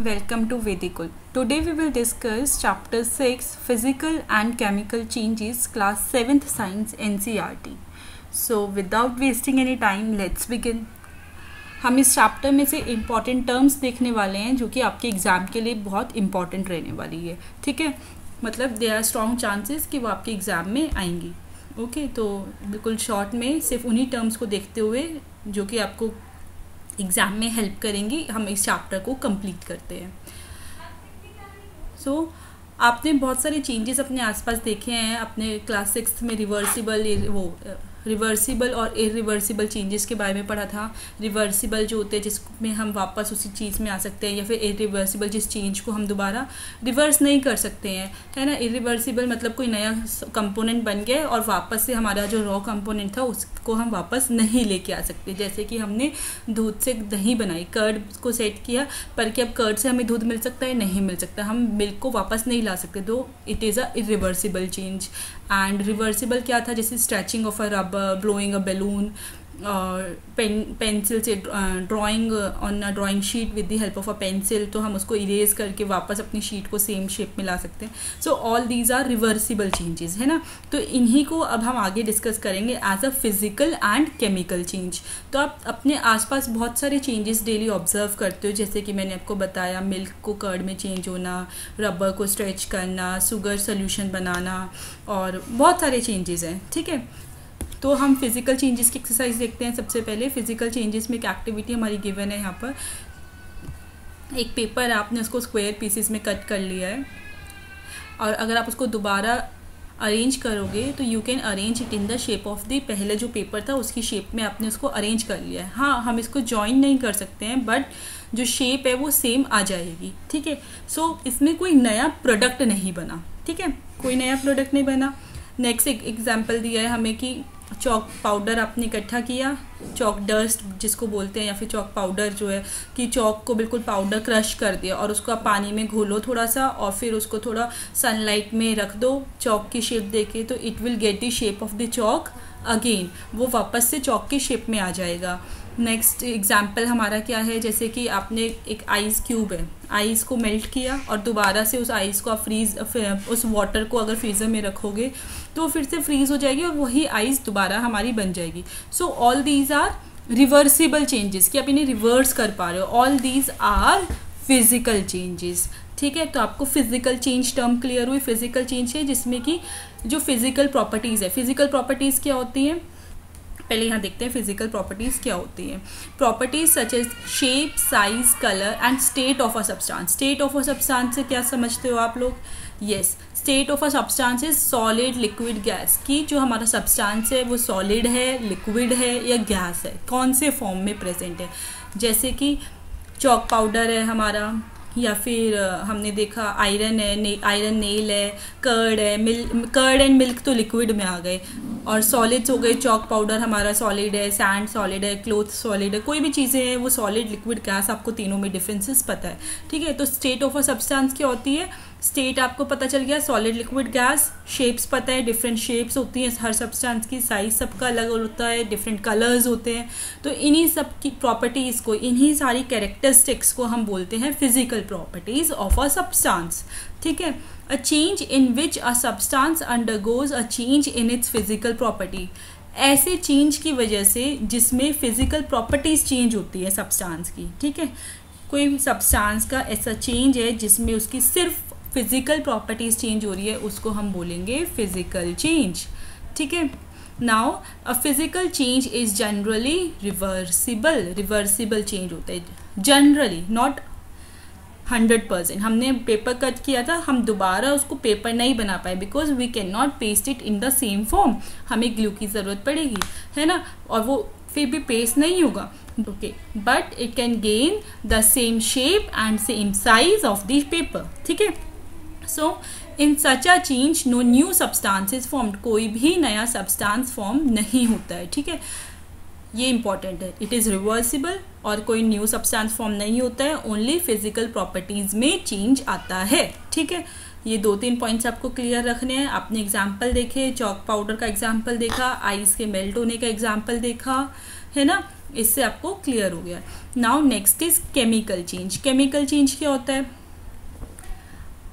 welcome to Vedikul. Today we will discuss chapter 6 Physical and Chemical Changes class 7th Science NCERT. So without wasting any time let's begin. हम इस chapter में से important terms देखने वाले हैं जो कि आपके एग्ज़ाम के लिए बहुत इम्पॉर्टेंट रहने वाली है. ठीक है, मतलब देयर आर स्ट्रॉन्ग चांसेस कि वो आपके एग्ज़ाम में आएंगी. ओके तो बिल्कुल शॉर्ट में सिर्फ उन्हीं टर्म्स को देखते हुए जो कि आपको एग्ज़ाम में हेल्प करेंगी हम इस चैप्टर को कंप्लीट करते हैं. सो आपने बहुत सारे चेंजेस अपने आसपास देखे हैं. अपने क्लास 6 में रिवर्सिबल और इरिवर्सिबल चेंजेस के बारे में पढ़ा था. रिवर्सिबल जो होते हैं जिसमें हम वापस उसी चीज़ में आ सकते हैं, या फिर इरिवर्सिबल जिस चेंज को हम दोबारा रिवर्स नहीं कर सकते हैं, है ना. इरिवर्सिबल मतलब कोई नया कंपोनेंट बन गया और वापस से हमारा जो रॉ कंपोनेंट था उसको हम वापस नहीं लेके आ सकते. जैसे कि हमने दूध से दही बनाई, कर्ड को सेट किया, पर कि अब कर्ड से हमें दूध मिल सकता है? नहीं मिल सकता. हम मिल्क को वापस नहीं ला सकते, तो it is a irreversible change. And reversible क्या था? जैसे stretching of a rubber, blowing a balloon, pencil से drawing on a drawing sheet with the help of a pencil, तो हम उसको इरेज करके वापस अपनी शीट को सेम शेप में ला सकते हैं. So all these are reversible changes, है ना. तो इन्हीं को अब हम आगे डिस्कस करेंगे as a physical and chemical change. तो आप अपने आसपास बहुत सारे चेंजेस डेली ऑब्जर्व करते हो, जैसे कि मैंने आपको बताया मिल्क को कर्ड में चेंज होना, रबर को स्ट्रेच करना, शुगर सोल्यूशन बनाना, और बहुत सारे चेंजेस हैं. ठीक है, तो हम फिजिकल चेंजेस की एक्सरसाइज देखते हैं. सबसे पहले फिजिकल चेंजेस में एक एक्टिविटी हमारी गिवन है. यहाँ पर एक पेपर है, आपने उसको स्क्वायर पीसेस में कट कर लिया है, और अगर आप उसको दोबारा अरेंज करोगे तो you can arrange it in the shape of the पहले जो पेपर था उसकी शेप में आपने उसको अरेंज कर लिया है. हाँ, हम इसको जॉइन नहीं कर सकते हैं, बट जो शेप है वो सेम आ जाएगी. ठीक है, सो इसमें कोई नया प्रोडक्ट नहीं बना. ठीक है, कोई नया प्रोडक्ट नहीं बना. नेक्स्ट एक एग्जाम्पल दिया है हमें कि चॉक पाउडर आपने इकट्ठा किया, चॉक डस्ट जिसको बोलते हैं, या फिर चॉक पाउडर जो है कि चॉक को बिल्कुल पाउडर क्रश कर दिया और उसको आप पानी में घोलो थोड़ा सा, और फिर उसको थोड़ा सनलाइट में रख दो चॉक की शेप देके, तो it will get the shape of the chalk again. वो वापस से चॉक की शेप में आ जाएगा. नेक्स्ट एग्जाम्पल हमारा क्या है? जैसे कि आपने एक आइस क्यूब है, आइस को मेल्ट किया और दोबारा से उस आइस को आप उस वाटर को अगर फ्रीज़र में रखोगे तो फिर से फ्रीज़ हो जाएगी और वही आइस दोबारा हमारी बन जाएगी. So all these are reversible changes, कि आप इन्हें रिवर्स कर पा रहे हो. All these are physical changes. ठीक है, तो आपको फिजिकल चेंज टर्म क्लियर हुई. फिजिकल चेंज है जिसमें कि जो फिजिकल प्रॉपर्टीज़ है. फिजिकल प्रॉपर्टीज़ क्या होती हैं? पहले यहाँ देखते हैं फिजिकल प्रॉपर्टीज़ क्या होती हैं. Properties such as shape, size, colour and state of a substance. State of a substance से क्या समझते हो आप लोग? Yes, state of a substance is solid, liquid, gas. कि जो हमारा सब्सटेंस है वो सॉलिड है, लिक्विड है या गैस है, कौन से फॉर्म में प्रेजेंट है. जैसे कि चॉक पाउडर है हमारा, या फिर हमने देखा आयरन है, आयरन नेल है, कर्ड है, कर्ड एंड मिल्क तो लिक्विड में आ गए, और सॉलिड्स हो गए. चॉक पाउडर हमारा सॉलिड है, सैंड सॉलिड है, क्लोथ सॉलिड है, कोई भी चीज़ें हैं वो सॉलिड, लिक्विड, गैस. आपको तीनों में डिफरेंसेस पता है. ठीक है, तो स्टेट ऑफ अ सब्सटेंस क्या होती है? स्टेट आपको पता चल गया, सॉलिड, लिक्विड, गैस. शेप्स पता है, डिफरेंट शेप्स होती हैं हर सब्सटेंस की. साइज सबका अलग होता है, डिफरेंट कलर्स होते हैं. तो इन्हीं सब की प्रॉपर्टीज़ को, इन्हीं सारी कैरेक्टरिस्टिक्स को हम बोलते हैं physical properties of a substance. ठीक है, अ change in which a substance undergoes a change in its physical property. ऐसे चेंज की वजह से जिसमें फिजिकल प्रॉपर्टीज चेंज होती है सब्सटेंस की. ठीक है, कोई भी सब्सटेंस का ऐसा चेंज है जिसमें उसकी सिर्फ फिजिकल प्रॉपर्टीज चेंज हो रही है, उसको हम बोलेंगे फिजिकल चेंज. ठीक है, now a physical change is generally reversible. Reversible change होता है जनरली, नॉट 100%. हमने पेपर कट किया था, हम दोबारा उसको पेपर नहीं बना पाए because we can not paste it in the same form. हमें ग्लू की ज़रूरत पड़ेगी, है ना, और वो फिर भी पेस्ट नहीं होगा. Okay, but it can gain the same shape and same size of the paper. ठीक है, so in such a change no new substance is formed. कोई भी नया सब्सटेंस फॉर्म नहीं होता है. ठीक है, ये इंपॉर्टेंट है. इट इज़ रिवर्सिबल और कोई न्यू सब्सटेंस फॉर्म नहीं होता है, ओनली फिजिकल प्रॉपर्टीज में चेंज आता है. ठीक है, ये 2-3 पॉइंट्स आपको क्लियर रखने हैं। आपने एग्जाम्पल देखे, चॉक पाउडर का एग्जाम्पल देखा, आइस के मेल्ट होने का एग्जाम्पल देखा, है ना, इससे आपको क्लियर हो गया। Now next is chemical change. Chemical change क्या होता है?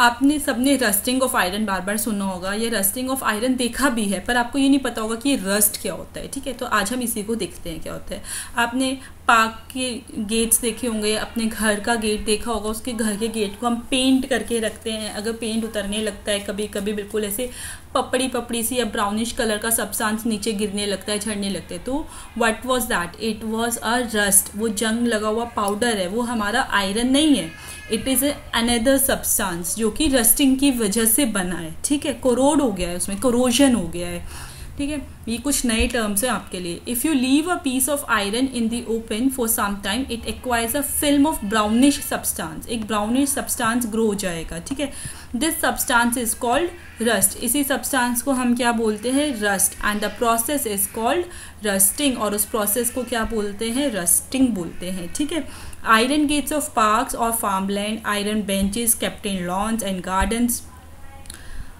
आपने सबने रस्टिंग ऑफ आयरन बार बार सुना होगा, ये रस्टिंग ऑफ आयरन देखा भी है, पर आपको ये नहीं पता होगा कि ये रस्ट क्या होता है। ठीक है, तो आज हम इसी को देखते हैं क्या होता है। आपने पार्क के गेट्स देखे होंगे, अपने घर का गेट देखा होगा, उसके घर के गेट को हम पेंट करके रखते हैं। अगर पेंट उतरने लगता है कभी कभी, बिल्कुल ऐसे पपड़ी पपड़ी सी या ब्राउनिश कलर का सब्सटेंस नीचे गिरने लगता है, झड़ने लगते हैं, तो what was that? It was a rust. वो जंग लगा हुआ पाउडर है, वो हमारा आयरन नहीं है। इट इज़ अनदर सब्सटेंस जो कि रस्टिंग की वजह से बना है। ठीक है, कोरोड हो गया है, उसमें कोरोजन हो गया है। ठीक है, ये कुछ नए टर्म्स हैं आपके लिए। If you leave a piece of iron in the open for some time, it acquires a film of brownish substance. एक ब्राउनिश सब्सटेंस ग्रो हो जाएगा। ठीक है, this substance is called rust. इसी सब्सटेंस को हम क्या बोलते हैं? Rust. And the process is called rusting, और उस प्रोसेस को क्या बोलते हैं? रस्टिंग बोलते हैं। ठीक है, iron gates of parks or farmland, iron benches kept in lawns and gardens.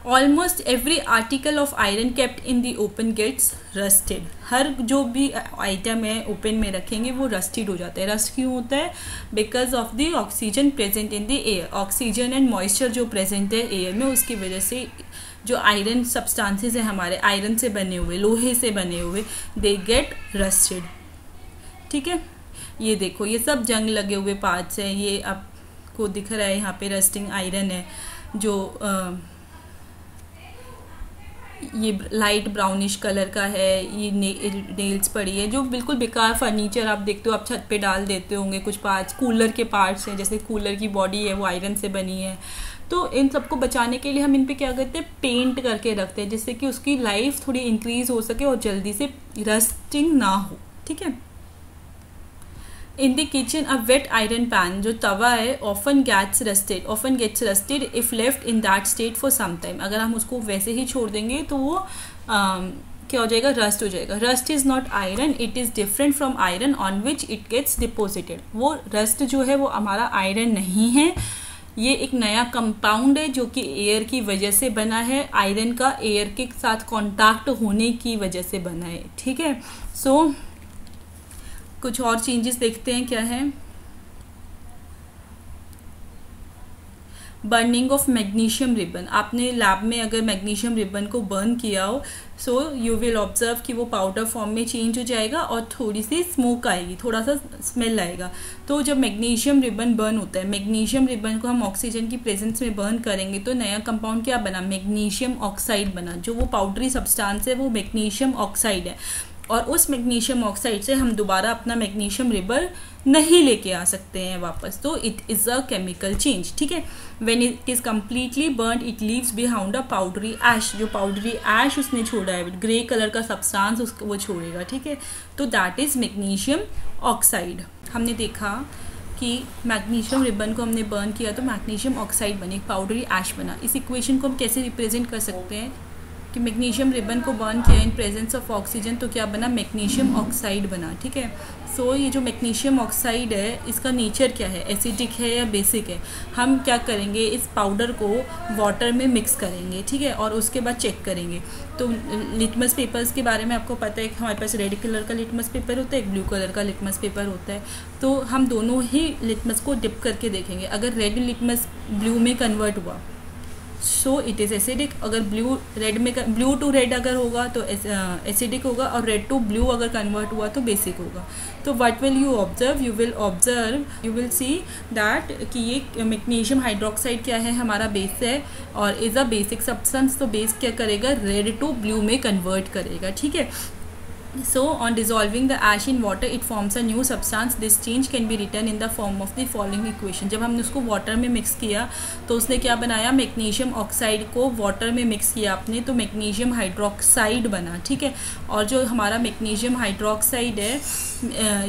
Almost every article of iron kept in the open gets rusted. हर जो भी आइटम है ओपन में रखेंगे वो रस्टेड हो जाता है। रस्ट क्यों होता है? Because of the oxygen present in the air. Oxygen and moisture जो प्रेजेंट है एयर में, उसकी वजह से जो आयरन सब्सटेंसेस है हमारे, आयरन से बने हुए, लोहे से बने हुए, दे गेट रस्टेड। ठीक है, ये देखो, ये सब जंग लगे हुए पार्ट्स हैं। ये आपको दिख रहा है यहाँ पे रस्टिंग आयरन है, जो ये लाइट ब्राउनिश कलर का है। ये नेल्स पड़ी है, जो बिल्कुल बेकार फर्नीचर आप देखते हो, आप छत पे डाल देते होंगे। कुछ पार्ट्स कूलर के पार्ट्स हैं, जैसे कूलर की बॉडी है वो आयरन से बनी है। तो इन सबको बचाने के लिए हम इन पे क्या करते हैं? पेंट करके रखते हैं, जिससे कि उसकी लाइफ थोड़ी इंक्रीज हो सके और जल्दी से रस्टिंग ना हो। ठीक है, in the kitchen a wet iron pan, जो तवा है, often gets rusted if left in that state for some time. अगर हम उसको वैसे ही छोड़ देंगे तो वो क्या हो जाएगा? रस्ट हो जाएगा। Rust is not iron, it is different from iron on which it gets deposited. वो रस्ट जो है वो हमारा आयरन नहीं है, ये एक नया कंपाउंड है जो कि एयर की वजह से बना है। आयरन का एयर के साथ कॉन्टैक्ट होने की वजह से बना है। ठीक है, सो कुछ और चेंजेस देखते हैं क्या है। Burning of magnesium ribbon. आपने लैब में अगर मैग्नीशियम रिबन को बर्न किया हो, सो यू विल ऑब्जर्व कि वो पाउडर फॉर्म में चेंज हो जाएगा और थोड़ी सी स्मोक आएगी, थोड़ा सा स्मेल आएगा। तो जब मैग्नीशियम रिबन बर्न होता है, मैग्नीशियम रिबन को हम ऑक्सीजन की प्रेजेंस में बर्न करेंगे तो नया कंपाउंड क्या बना? मैग्नीशियम ऑक्साइड बना। जो वो पाउडरी सब्सटेंस है वो मैग्नीशियम ऑक्साइड है, और उस मैग्नीशियम ऑक्साइड से हम दोबारा अपना मैग्नीशियम रिबन नहीं लेके आ सकते हैं वापस। तो it is a chemical change. ठीक है, when it is completely burned it leaves behind a powdery ash. जो पाउडरी ऐश उसने छोड़ा है, ग्रे कलर का सब्सटेंस उसको वो छोड़ेगा। ठीक है, तो दैट इज़ मैग्नीशियम ऑक्साइड। हमने देखा कि मैग्नीशियम रिबन को हमने बर्न किया तो मैग्नीशियम ऑक्साइड बनी, पाउडरी ऐश बना। इस इक्वेशन को हम कैसे रिप्रेजेंट कर सकते हैं कि मैग्नीशियम रिबन को बर्न किया इन प्रेजेंस ऑफ ऑक्सीजन तो क्या बना? मैग्नीशियम ऑक्साइड बना। ठीक है, सो ये जो मैग्नीशियम ऑक्साइड है इसका नेचर क्या है? एसिडिक है या बेसिक है? हम क्या करेंगे? इस पाउडर को वाटर में मिक्स करेंगे। ठीक है, और उसके बाद चेक करेंगे। तो लिटमस पेपर्स के बारे में आपको पता है कि हमारे पास रेड कलर का लिटमस पेपर होता है, एक ब्लू कलर का लिटमस पेपर होता है। तो हम दोनों ही लिटमस को डिप करके देखेंगे। अगर रेड लिटमस ब्लू में कन्वर्ट हुआ सो इट इज़ एसिडिक। अगर ब्लू टू रेड अगर होगा तो एसिडिक होगा, और रेड टू ब्लू अगर कन्वर्ट हुआ तो बेसिक होगा। तो what will you observe? You will see that कि ये मैग्नीशियम हाइड्रोक्साइड क्या है? हमारा बेस है और इज़ अ बेसिक सब्सटेंस। तो बेस क्या करेगा? रेड टू ब्लू में कन्वर्ट करेगा। ठीक है, so on dissolving the ash in water it forms a new substance. This change can be written in the form of the following equation. जब हमने उसको वाटर में मिक्स किया तो उसने क्या बनाया? मैग्नीशियम ऑक्साइड को वाटर में मिक्स किया आपने तो मैग्नीशियम हाइड्रोक्साइड बना। ठीक है, और जो हमारा मैग्नीशियम हाइड्रोक्साइड है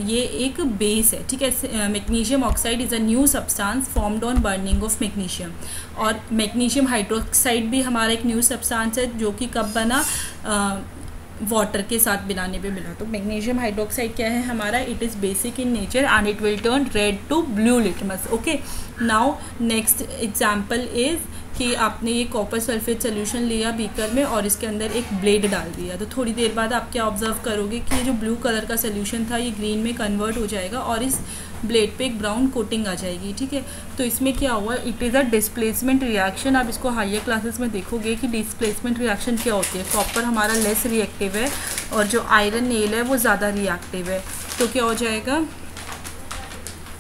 ये एक बेस है। ठीक है, magnesium oxide is a new substance formed on burning of magnesium, और मैग्नीशियम हाइड्रोक्साइड भी हमारा एक न्यू सब्सटेंस है जो कि कब बना? वाटर के साथ बनाने पे मिला। तो मैग्नीशियम हाइड्रोक्साइड क्या है हमारा? It is basic in nature and it will turn red to blue litmus. Okay, now next example is कि आपने ये कॉपर सल्फेट सोल्यूशन लिया बीकर में और इसके अंदर एक ब्लेड डाल दिया, तो थोड़ी देर बाद आप क्या ऑब्जर्व करोगे कि ये जो ब्लू कलर का सोल्यूशन था ये ग्रीन में कन्वर्ट हो जाएगा और इस ब्लेड पे एक ब्राउन कोटिंग आ जाएगी, ठीक है। तो इसमें क्या हुआ, it is a displacement reaction. आप इसको हायर क्लासेस में देखोगे कि डिस्प्लेसमेंट रिएक्शन क्या होती है। कॉपर हमारा लेस रिएक्टिव है और जो आयरन नेल है वो ज़्यादा रिएक्टिव है, तो क्या हो जाएगा,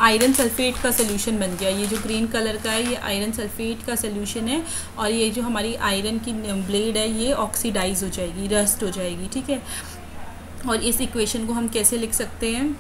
आयरन सल्फेट का सोल्यूशन बन गया। ये जो ग्रीन कलर का है ये आयरन सल्फेट का सोल्यूशन है और ये जो हमारी आयरन की ब्लेड है ये ऑक्सीडाइज हो जाएगी, रस्ट हो जाएगी, ठीक है। और इस इक्वेशन को हम कैसे लिख सकते हैं,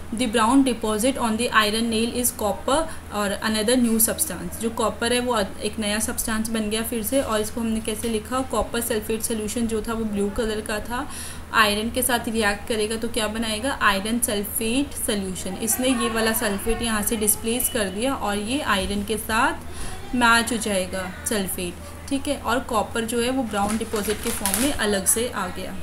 the brown deposit on the iron nail is copper और अनदर न्यू सब्सटेंस। जो कॉपर है वो एक नया सब्सटेंस बन गया फिर से, और इसको हमने कैसे लिखा, कॉपर सल्फेट सोल्यूशन जो था वो ब्लू कलर का था, आयरन के साथ रिएक्ट करेगा तो क्या बनाएगा, आयरन सल्फेट सोल्यूशन। इसने ये वाला सल्फेट यहाँ से डिस्प्लेस कर दिया और ये आयरन के साथ मैच हो जाएगा सल्फेट, ठीक है। और कॉपर जो है वो ब्राउन डिपॉजिट के फॉर्म में अलग से आ गया।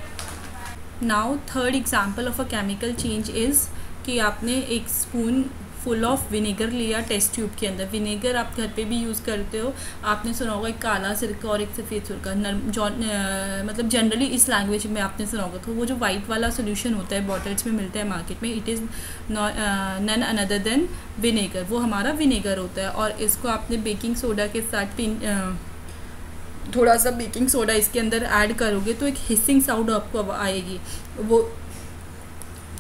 Now third example of a chemical change is कि आपने एक स्पून फुल ऑफ विनेगर लिया टेस्ट ट्यूब के अंदर। विनेगर आप घर पे भी यूज़ करते हो, आपने सुना होगा एक काला सिरका और एक सफ़ेद सिरका, मतलब जनरली इस लैंग्वेज में आपने सुना होगा। तो वो जो वाइट वाला सोल्यूशन होता है बॉटल्स में मिलता है मार्केट में, it is none another than vinegar, वो हमारा विनेगर होता है। और इसको आपने बेकिंग सोडा के साथ थोड़ा सा बेकिंग सोडा इसके अंदर ऐड करोगे तो एक हिसिंग साउंड आपको आएगी। वो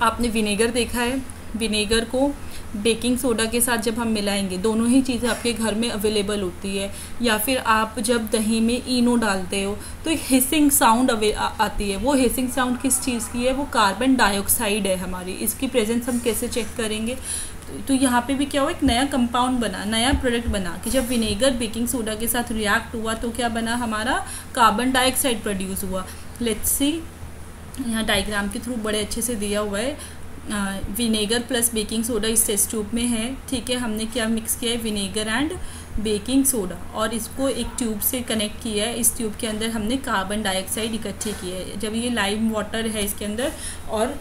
आपने विनेगर देखा है, विनेगर को बेकिंग सोडा के साथ जब हम मिलाएंगे, दोनों ही चीज़ें आपके घर में अवेलेबल होती है, या फिर आप जब दही में इनो डालते हो तो एक हिसिंग साउंड आती है। वो हिसिंग साउंड किस चीज़ की है, वो कार्बन डाइऑक्साइड है हमारी। इसकी प्रेजेंस हम कैसे चेक करेंगे, तो यहाँ पे भी क्या हुआ, एक नया कंपाउंड बना, नया प्रोडक्ट बना कि जब विनेगर बेकिंग सोडा के साथ रिएक्ट हुआ तो क्या बना, हमारा कार्बन डाइऑक्साइड प्रोड्यूस हुआ। लेट्स सी, यहाँ डायग्राम के थ्रू बड़े अच्छे से दिया हुआ है। विनेगर प्लस बेकिंग सोडा इस टेस्ट ट्यूब में है, ठीक है। हमने क्या मिक्स किया है, विनेगर एंड बेकिंग सोडा, और इसको एक ट्यूब से कनेक्ट किया है। इस ट्यूब के अंदर हमने कार्बन डाइऑक्साइड इकट्ठे किए है। जब ये लाइम वाटर है इसके अंदर और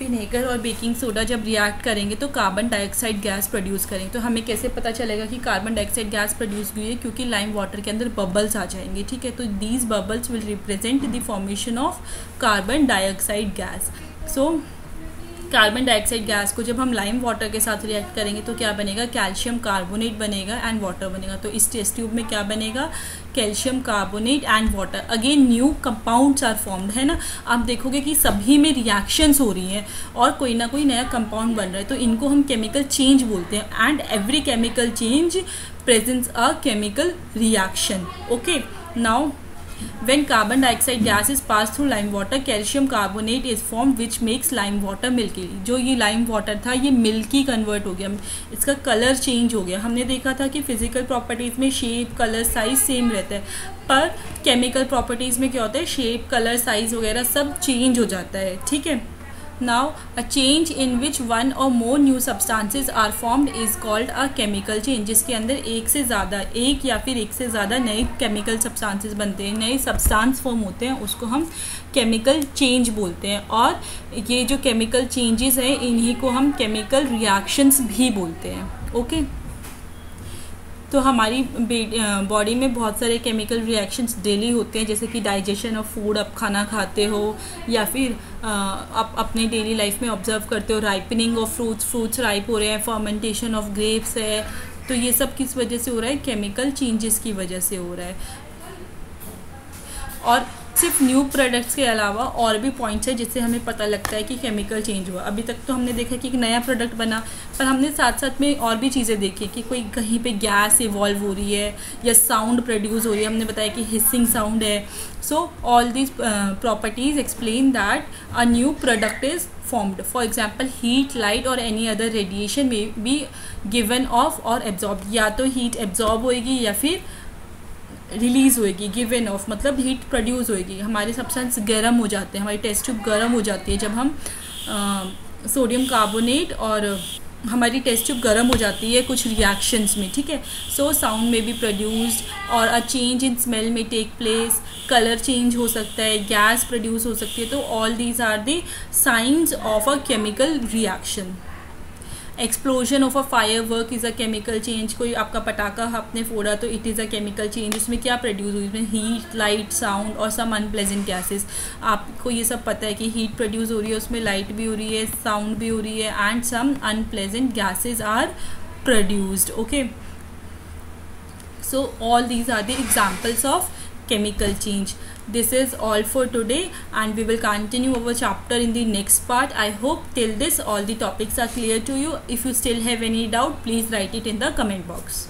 विनेगर और बेकिंग सोडा जब रिएक्ट करेंगे तो कार्बन डाइऑक्साइड गैस प्रोड्यूस करेंगे। तो हमें कैसे पता चलेगा कि कार्बन डाइऑक्साइड गैस प्रोड्यूस हुई है, क्योंकि लाइम वाटर के अंदर बबल्स आ जाएंगे, ठीक है। तो these bubbles will represent the formation of carbon dioxide gas. So carbon dioxide gas को जब हम लाइम वाटर के साथ रिएक्ट करेंगे तो क्या बनेगा, कैल्शियम कार्बोनेट बनेगा एंड वाटर बनेगा। तो इस टेस्ट ट्यूब में क्या बनेगा, calcium carbonate and water. Again new compounds are formed, है ना। आप देखोगे कि सभी में रिएक्शंस हो रही हैं और कोई ना कोई नया कंपाउंड बन रहा है, तो इनको हम केमिकल चेंज बोलते हैं। And every chemical change presents a chemical reaction, okay. Now when carbon dioxide gas is passed through lime water, calcium carbonate is formed which makes lime water milky। जो ये lime water था ये milky convert हो गया, इसका colour change हो गया। हमने देखा था कि फिजिकल प्रॉपर्टीज़ में शेप कलर साइज सेम रहता है, पर केमिकल प्रॉपर्टीज़ में क्या होता है, शेप कलर साइज वगैरह सब चेंज हो जाता है, ठीक है। Now a change in which one or more new substances are formed is called a chemical change। जिसके अंदर एक या फिर एक से ज़्यादा नए केमिकल सब्सटेंसेस बनते हैं, नए सब्सटेंस फॉर्म होते हैं, उसको हम केमिकल चेंज बोलते हैं। और ये जो केमिकल चेंजेस हैं इन्हीं को हम केमिकल रिएक्शंस भी बोलते हैं, ओके। तो हमारी बॉडी में बहुत सारे केमिकल रिएक्शंस डेली होते हैं, जैसे कि डाइजेशन ऑफ फूड, आप खाना खाते हो, या फिर आप अपने डेली लाइफ में ऑब्जर्व करते हो राइपनिंग ऑफ फ्रूट्स राइप हो रहे हैं, फर्मेंटेशन ऑफ ग्रेप्स है। तो ये सब किस वजह से हो रहा है, केमिकल चेंजेस की वजह से हो रहा है। और सिर्फ न्यू प्रोडक्ट्स के अलावा और भी पॉइंट्स है जिससे हमें पता लगता है कि केमिकल चेंज हुआ। अभी तक तो हमने देखा कि एक नया प्रोडक्ट बना, पर हमने साथ साथ में और भी चीज़ें देखी कि कोई कहीं पे गैस इवॉल्व हो रही है या साउंड प्रोड्यूस हो रही है। हमने बताया कि हिसिंग साउंड है। सो all these properties explain that a new product is formed. For example, heat, light or any other radiation may be given off or absorbed। या तो हीट एब्जॉर्ब होएगी या फिर रिलीज़ होएगी। गिवन ऑफ मतलब heat produce होएगी। हमारे substance गर्म हो जाते हैं, हमारी टेस्ट ट्यूब गर्म हो जाती है जब हम सोडियम कार्बोनेट, और हमारी टेस्ट ट्यूब गर्म हो जाती है कुछ रिएक्शंस में, ठीक है। सो साउंड में बी प्रोड्यूस्ड और अ चेंज इन स्मेल में टेक प्लेस, कलर चेंज हो सकता है, गैस प्रोड्यूस हो सकती है। तो all these are the science of a chemical reaction. Explosion of a firework is a chemical change, कोई आपका पटाखा आपने फोड़ा तो it is a chemical change, उसमें क्या प्रोड्यूस हुई, इसमें हीट, लाइट, साउंड और सम अनप्लेजेंट गैसेस। आपको ये सब पता है कि हीट प्रोड्यूस हो रही है, उसमें लाइट भी हो रही है, साउंड भी हो रही है, and some unpleasant gases are produced. Okay, so all these are the examples of chemical change. This is all for today, and we will continue our chapter in the next part. I hope till this all the topics are clear to you. If you still have any doubt, please write it in the comment box.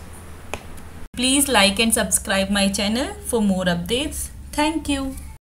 Please like and subscribe my channel for more updates. Thank you.